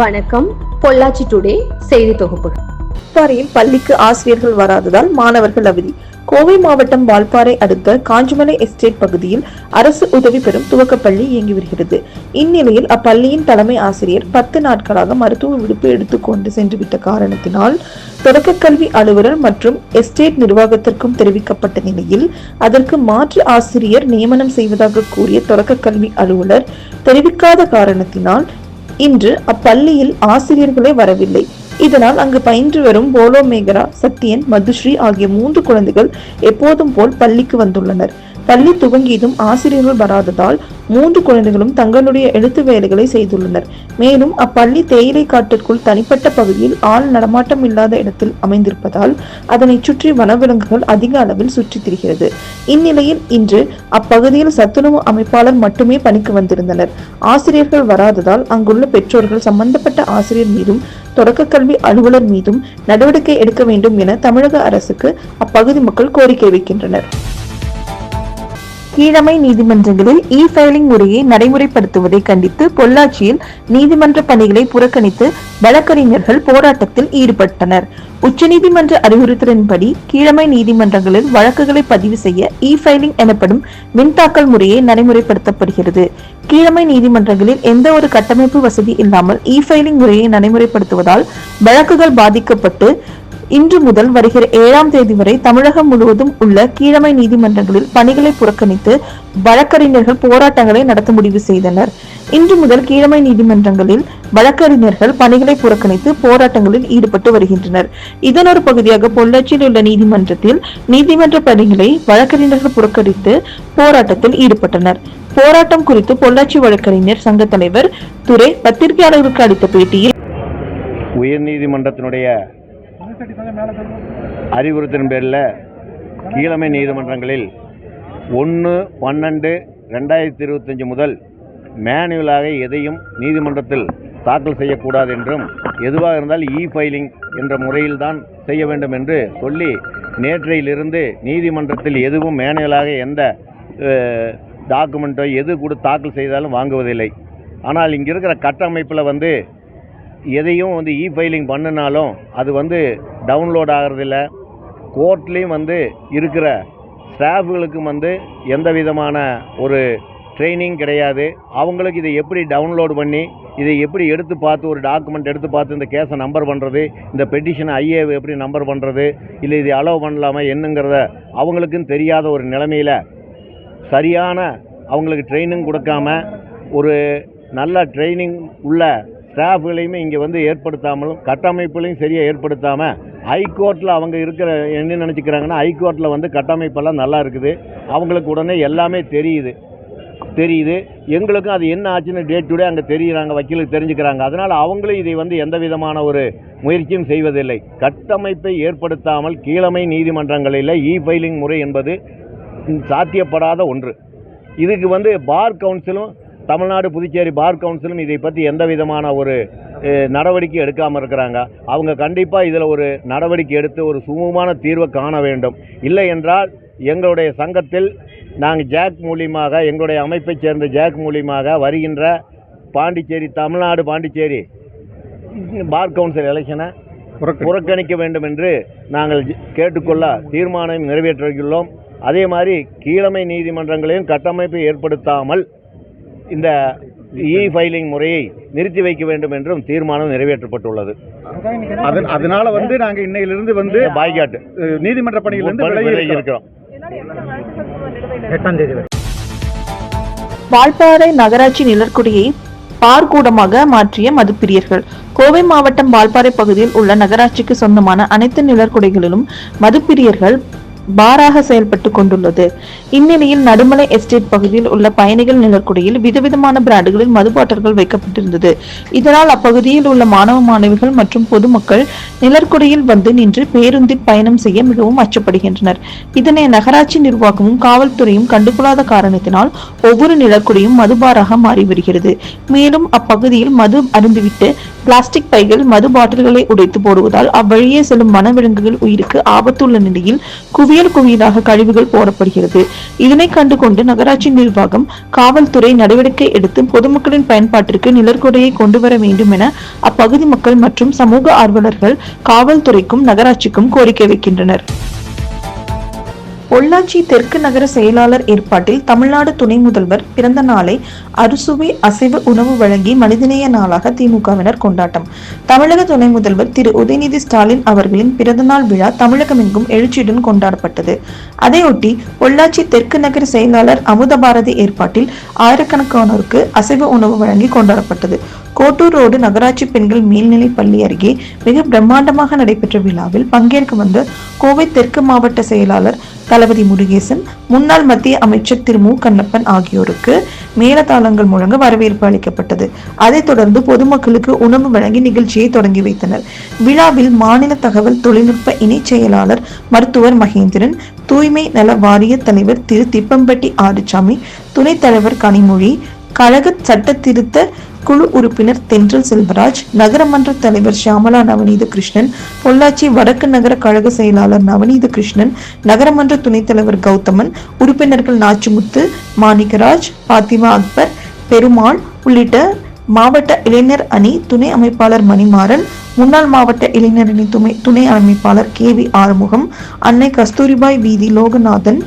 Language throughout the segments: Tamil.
வணக்கம். பொள்ளாச்சி டுடே செய்தி தொகுப்பு. வால்பாறையில் பள்ளிக்கு ஆசிரியர்கள் வராததால் மாணவர்கள் அவதி. கோவை மாவட்டம் வால்பாறை அடுத்த காஞ்சிமலை எஸ்டேட் பகுதியில் அரசு உதவி பெறும் துவக்கப்பள்ளி இயங்கி வருகிறது. இந்நிலையில் அப்பள்ளியின் தலைமை ஆசிரியர் 10 நாட்களாக மருத்துவ விடுப்பு எடுத்துக்கொண்டு சென்றுவிட்ட காரணத்தினால் தொடக்க கல்வி அலுவலர் மற்றும் எஸ்டேட் நிர்வாகத்திற்கும் தெரிவிக்கப்பட்ட நிலையில் அதற்கு மாற்று ஆசிரியர் நியமனம் செய்வதாக கூறிய தொடக்க கல்வி அலுவலர் தெரிவிக்காத காரணத்தினால் இன்று அப்பள்ளியில் ஆசிரியர்களே வரவில்லை. இதனால் அங்கு பயின்று வரும் போலோ மேகரா, சத்தியன், மதுஸ்ரீ ஆகிய 3 குழந்தைகள் எப்போதும் போல் பள்ளிக்கு வந்துள்ளனர். பள்ளி துவங்கியதும் ஆசிரியர்கள் வராததால் 3 குழந்தைகளும் தங்களுடைய எழுத்து வேலைகளை செய்துள்ளனர். மேலும் அப்பள்ளி தேயிலை காட்டிற்குள் தனிப்பட்ட பகுதியில் ஆள் நடமாட்டம் இல்லாத இடத்தில் அமைந்திருப்பதால் அதனை சுற்றி வனவிலங்குகள் அதிக அளவில் சுற்றித் திரிகிறது. இந்நிலையில் இன்று அப்பகுதியில் சத்துணவு அமைப்பாளர் மட்டுமே பணிக்கு வந்திருந்தனர். ஆசிரியர்கள் வராததால் அங்குள்ள பெற்றோர்கள் சம்பந்தப்பட்ட ஆசிரியர் மீதும் தொடக்க கல்வி அலுவலர் மீதும் நடவடிக்கை எடுக்க வேண்டும் என தமிழக அரசுக்கு அப்பகுதி மக்கள் கோரிக்கை வைக்கின்றனர். கீழமை நீதிமன்றங்களில் இ-ஃபைலிங் முறையை நடைமுறைப்படுத்துவதை கண்டித்து பொள்ளாச்சியில் நீதிமன்ற பணிகளை புறக்கணித்து வழக்கறிஞர்கள் போராட்டத்தில் ஈடுபட்டனர். உச்சநீதிமன்ற அறிவுறுத்தலின்படி கீழமை நீதிமன்றங்களில் வழக்குகளை பதிவு செய்ய இ-ஃபைலிங் எனப்படும் மின்தாக்கல் முறையை நடைமுறைப்படுத்தப்படுகிறது. கீழமை நீதிமன்றங்களில் எந்த ஒரு கட்டமைப்பு வசதி இல்லாமல் இ-ஃபைலிங் முறையை நடைமுறைப்படுத்துவதால் வழக்குகள் பாதிக்கப்பட்டு இன்று முதல் வருகிற 7ஆம் தேதி வரை தமிழகம் முழுவதும் உள்ள கீழமை நீதிமன்றங்களில் பணிகளை புறக்கணித்து வழக்கறிஞர்கள் போராட்டங்களை நடத்த முடிவு செய்தனர். இன்று முதல் கீழமை நீதிமன்றங்களில் வழக்கறிஞர்கள் பணிகளை புறக்கணித்து போராட்டங்களில் ஈடுபட்டு வருகின்றனர். இதன் ஒரு பகுதியாக பொள்ளாச்சியில் உள்ள நீதிமன்றத்தில் நீதிமன்ற பணிகளை வழக்கறிஞர்கள் புறக்கணித்து போராட்டத்தில் ஈடுபட்டனர். போராட்டம் குறித்து பொள்ளாச்சி வழக்கறிஞர் சங்க தலைவர் துரை பத்திரிகையாளர்களுக்கு அளித்த பேட்டியில், உயர்நீதிமன்றத்தினுடைய அறிவுறுத்தின் பேரில் கீழமை நீதிமன்றங்களில் 1/12/2025 முதல் மேனுவலாக எதையும் நீதிமன்றத்தில் தாக்கல் செய்யக்கூடாது என்றும் எதுவாக இருந்தால் இ-ஃபைலிங் என்ற முறையில்தான் செய்ய வேண்டும் என்று சொல்லி நேற்றையிலிருந்து நீதிமன்றத்தில் எதுவும் மேனுவலாக எந்த டாக்குமெண்ட்டோ எது கூட தாக்கல் செய்தாலும் வாங்குவதில்லை. ஆனால் இங்கே இருக்கிற கட்டமைப்பில் எதையும் இ-ஃபைலிங் பண்ணினாலும் அது டவுன்லோட் ஆகிறதில்ல. கோர்ட்லேயும் இருக்கிற ஸ்டாஃபுகளுக்கும் எந்த விதமான ஒரு ட்ரைனிங் கிடையாது. அவங்களுக்கு இதை எப்படி டவுன்லோடு பண்ணி இதை எப்படி எடுத்து பார்த்து ஒரு டாக்குமெண்ட் எடுத்து பார்த்து இந்த கேஸை நம்பர் பண்ணுறது, இந்த பெட்டிஷனை ஐஏவை எப்படி நம்பர் பண்ணுறது, இல்லை இதை அலோவ் பண்ணலாமா என்னங்கிறத அவங்களுக்கும் தெரியாத ஒரு நிலைமையில் சரியான அவங்களுக்கு ட்ரைனிங் கொடுக்காம ஒரு நல்ல ட்ரைனிங் உள்ள ஸ்டாஃப்களையுமே இங்கே ஏற்படுத்தாமலும் கட்டமைப்புலையும் சரியாக ஏற்படுத்தாமல் ஹைகோர்ட்டில் அவங்க இருக்கிற என்ன நினச்சிக்கிறாங்கன்னா ஹைகோர்ட்டில் கட்டமைப்பெல்லாம் நல்லா இருக்குது, அவங்களுக்கு உடனே எல்லாமே தெரியுது. எங்களுக்கும் அது என்ன ஆச்சுன்னு டே டு டே அங்கே தெரியுறாங்க, வக்கீலுக்கு தெரிஞ்சுக்கிறாங்க. அதனால் அவங்களும் இதை எந்த விதமான ஒரு முயற்சியும் செய்வதில்லை. கட்டமைப்பை ஏற்படுத்தாமல் கீழமை நீதிமன்றங்களில் இ-ஃபைலிங் முறை என்பது சாத்தியப்படாத ஒன்று. இதுக்கு பார் கவுன்சிலும் தமிழ்நாடு புதுச்சேரி பார் கவுன்சிலும் இதை பற்றி எந்த விதமான ஒரு நடவடிக்கை எடுக்காமல் இருக்கிறாங்க. அவங்க கண்டிப்பாக இதில் ஒரு நடவடிக்கை எடுத்து ஒரு சுமூகமான தீர்வை காண வேண்டும். இல்லை என்றால் எங்களுடைய சங்கத்தில் நாங்கள் ஜாக் மூலியமாக எங்களுடைய அமைப்பைச் சேர்ந்த ஜாக் மூலியமாக வருகின்ற தமிழ்நாடு பாண்டிச்சேரி பார் கவுன்சில் எலெக்ஷனை புறக்கணிக்க வேண்டும் என்று நாங்கள் கேட்டுக்கொள்ள தீர்மானம் நிறைவேற்றியுள்ளோம். அதே மாதிரி கீழமை நீதிமன்றங்களையும் கட்டமைப்பை ஏற்படுத்தாமல் இந்த இ-ஃபைலிங் முறையை நிறுத்தி வைக்க வேண்டும் என்றும் தீர்மானம் நிறைவேற்றப்பட்டுள்ளது. அதனால நாங்கள் இன்னையிலிருந்து பாய்காட் நீதிமன்ற பணியிலிருந்து விலகி இருக்கிறோம். வால்பாறை நகராட்சி நிழற்குடையை பார்க்கூடமாக மாற்றிய மதுப்பிரியர்கள். கோவை மாவட்டம் வால்பாறை பகுதியில் உள்ள நகராட்சிக்கு சொந்தமான அனைத்து நிழற்குடைகளிலும் மதுப்பிரியர்கள் பாராக செயல்பட்டு கொண்டுள்ளது. இந்நிலையில் நடுமலை எஸ்டேட் பகுதியில் உள்ள பயணிகள் நிழற்குடையில் விதவிதமான பிராண்டுகளில் மது பாட்டில்கள் வைக்கப்பட்டிருந்தது. இதனால் அப்பகுதியில் உள்ள மாணவ மாணவிகள் மற்றும் பொதுமக்கள் நிழற்குடையில் நின்று பேருந்தில் பயணம் செய்ய மிகவும் அச்சப்படுகின்றனர். இதனை நகராட்சி நிர்வாகமும் காவல்துறையும் கண்டுகொள்ளாத காரணத்தினால் ஒவ்வொரு நிழற்குடையும் மதுபாராக மாறி வருகிறது. மேலும் அப்பகுதியில் மது அருந்துவிட்டு பிளாஸ்டிக் பைகள் மது பாட்டில்களை உடைத்து போடுவதால் அவ்வழியே செல்லும் வனவிலங்குகள் உயிருக்கு ஆபத்துள்ள நிலையில் குவியல் குவியலாக கழிவுகள் போடப்படுகிறது. இதனை கண்டுகொண்டு நகராட்சி நிர்வாகம், காவல்துறை நடவடிக்கை எடுத்து பொதுமக்களின் பயன்பாட்டிற்கு நிழற்குடையை கொண்டு வர வேண்டும் என அப்பகுதி மக்கள் மற்றும் சமூக ஆர்வலர்கள் காவல்துறைக்கும் நகராட்சிக்கும் கோரிக்கை வைக்கின்றனர். பொள்ளாச்சி தெற்கு நகர செயலாளர் ஏற்பாட்டில் தமிழ்நாடு துணை முதல்வர் பிறந்த நாளை அறுசுவை அசைவ உணவு வழங்கி மனிதநேய நாளாக திமுகவினர் கொண்டாட்டம். தமிழக துணை முதல்வர் திரு உதயநிதி ஸ்டாலின் அவர்களின் பிறந்தநாள் விழா தமிழகமெங்கும் எழுச்சியுடன் கொண்டாடப்பட்டது. அதையொட்டி பொள்ளாச்சி தெற்கு நகர செயலாளர் அமுதபாரதி ஏற்பாட்டில் ஆயிரக்கணக்கானோருக்கு அசைவ உணவு வழங்கி கொண்டாடப்பட்டது. கோட்டூர் ரோடு நகராட்சி பெண்கள் மேல்நிலை பள்ளி அருகே மிக பிரம்மாண்டமாக நடைபெற்ற விழாவில் பங்கேற்க வந்த கோவை தெற்கு மாவட்ட செயலாளர் தளபதி முருகேசன், முன்னாள் மத்திய அமைச்சர் திரு மு கண்ணப்பன் ஆகியோருக்கு மேலதாளங்கள் முழங்க வரவேற்பு அளிக்கப்பட்டது. அதைத் தொடர்ந்து பொதுமக்களுக்கு உணவு வழங்கி நிகழ்ச்சியை தொடங்கி வைத்தனர். விழாவில் மாநில தகவல் தொழில்நுட்ப இணை செயலாளர் மருத்துவர் மகேந்திரன், தூய்மை நல வாரிய தலைவர் திரு திப்பம்பட்டி ஆறுசாமி, துணைத் தலைவர் கனிமொழி, கழக சட்ட திருத்த குழு உறுப்பினர் தென்றல் செல்வராஜ், நகரமன்ற தலைவர் ஷியாமலா நவநீத கிருஷ்ணன், பொள்ளாச்சி வடக்கு நகர கழக செயலாளர் நவநீத கிருஷ்ணன், நகரமன்ற துணைத் தலைவர் கௌதமன், உறுப்பினர்கள் நாச்சிமுத்து, மாணிக்கராஜ், பாத்திமா அக்பர், பெருமாள் உள்ளிட்ட மாவட்ட இளைஞர் அணி துணை அமைப்பாளர் மணிமாறன், முன்னாள் மாவட்ட இளைஞர் அணி துணை அமைப்பாளர் KV ஆறுமுகம், அன்னை கஸ்தூரிபாய் வீதி லோகநாதன்,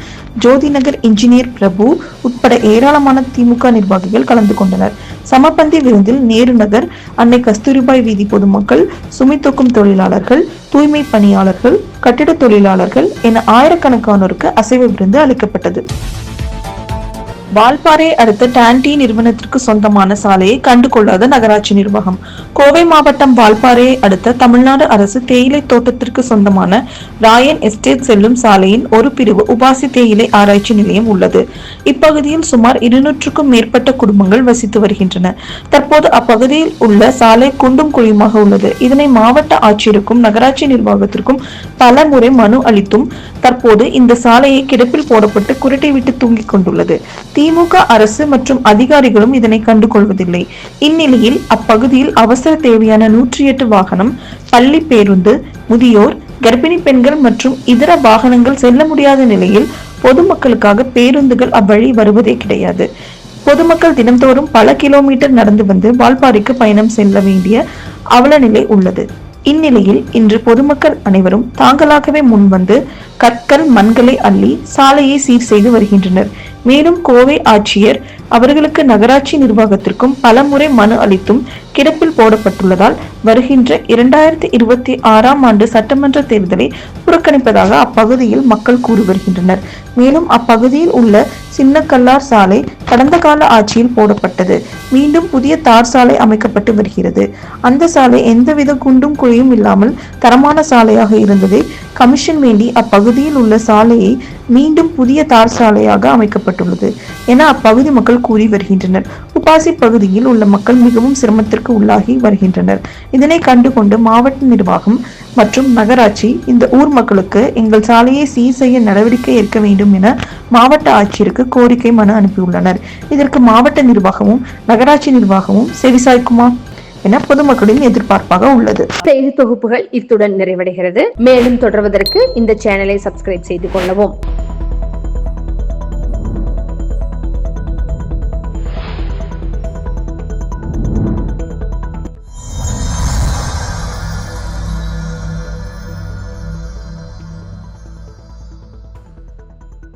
ஜோதி நகர் இன்ஜினியர் பிரபு உட்பட ஏராளமான திமுக நிர்வாகிகள் கலந்து கொண்டனர். சமபந்தி விருந்தில் நேரு நகர், அன்னை கஸ்தூரிபாய் வீதி பொதுமக்கள், சுமை தூக்கும் தொழிலாளர்கள், தூய்மை பணியாளர்கள், கட்டிட தொழிலாளர்கள் என ஆயிரக்கணக்கானோருக்கு அசைவ விருந்து அளிக்கப்பட்டது. வால்பாறை அடுத்த டான்டி நிறுவனத்திற்கு சொந்தமான சாலையை கண்டுகொள்ளாத நகராட்சி நிர்வாகம். கோவை மாவட்டம் வால்பாறையை அடுத்த தமிழ்நாடு அரசு தேயிலை தோட்டத்திற்கு சொந்தமான ராயன் எஸ்டேட் செல்லும் சாலையின் ஒரு பிரிவு உபாசி தேயிலை ஆராய்ச்சி நிலையம் உள்ளது. இப்பகுதியில் சுமார் 200க்கும் மேற்பட்ட குடும்பங்கள் வசித்து வருகின்றன. தற்போது அப்பகுதியில் உள்ள சாலை குண்டும் குழியுமாக உள்ளது. இதனை மாவட்ட ஆட்சியருக்கும் நகராட்சி நிர்வாகத்திற்கும் பல முறை மனு அளித்தும் தற்போது இந்த சாலையை கிடப்பில் போடப்பட்டு குரட்டை விட்டு தூங்கிக் கொண்டுள்ளது. திமுக அரசு மற்றும் அதிகாரிகளும் இதனை கண்டுகொள்வதில்லை. இந்நிலையில் அப்பகுதியில் அவசர தேவையான 108 வாகனம், பள்ளி பேருந்து, முதியோர், கர்ப்பிணி பெண்கள் மற்றும் இதர வாகனங்கள் செல்ல முடியாத நிலையில் பொதுமக்களுக்காக பேருந்துகள் அவ்வழி வருவதே கிடையாது. பொதுமக்கள் தினந்தோறும் பல கிலோமீட்டர் நடந்து வந்து வால்பாறைக்கு பயணம் செல்ல வேண்டிய அவல நிலை உள்ளது. இந்நிலையில் இன்று பொதுமக்கள் அனைவரும் தாங்களாகவே முன்வந்து கற்கள், மண்களை அள்ளி சாலையை சீர் செய்து வருகின்றனர். மேலும் கோவை ஆட்சியர் அவர்களுக்கு நகராட்சி நிர்வாகத்திற்கும் பல முறை மனு அளித்தும் கிடப்பில் போடப்பட்டுள்ளதால் வருகின்ற 2026ஆம் ஆண்டு சட்டமன்ற தேர்தலை புறக்கணிப்பதாக அப்பகுதியில் மக்கள் கூறி வருகின்றனர். மேலும் அப்பகுதியில் உள்ள சின்னக்கல்லார் சாலை கடந்த கால ஆட்சியில் போடப்பட்டது. மீண்டும் புதிய தார் சாலை அமைக்கப்பட்டு வருகிறது. அந்த சாலை எந்தவித குண்டும் குழியும் இல்லாமல் தரமான சாலையாக இருந்ததை கமிஷன் வேண்டி அப்பகுதியில் உள்ள சாலையை மீண்டும் புதிய தார் சாலையாக அமைக்கப்பட்டுள்ளது என அப்பகுதி மக்கள் கூறி வருகின்றனர். உபாசி பகுதியில் உள்ள மக்கள் மிகவும் சிரமத்திற்கு உள்ளாகி வருகின்றனர். இதனை கண்டுகொண்டு மாவட்ட நிர்வாகம் மற்றும் நகராட்சி இந்த ஊர் மக்களுக்கு எங்கள் சாலையை சீர் செய்ய நடவடிக்கை எடுக்க வேண்டும் என மாவட்ட ஆட்சியருக்கு கோரிக்கை மனு அனுப்பியுள்ளனர். இதற்கு மாவட்ட நிர்வாகமும் நகராட்சி நிர்வாகமும் செவிசாய்க்குமா என பொதுமக்களின் எதிர்பார்ப்பாக உள்ளது. செய்தி தொகுப்புகள் இத்துடன் நிறைவடைகிறது. மேலும் தொடர்வதற்கு இந்த சேனலை சப்ஸ்கிரைப் செய்து கொள்ளவும்.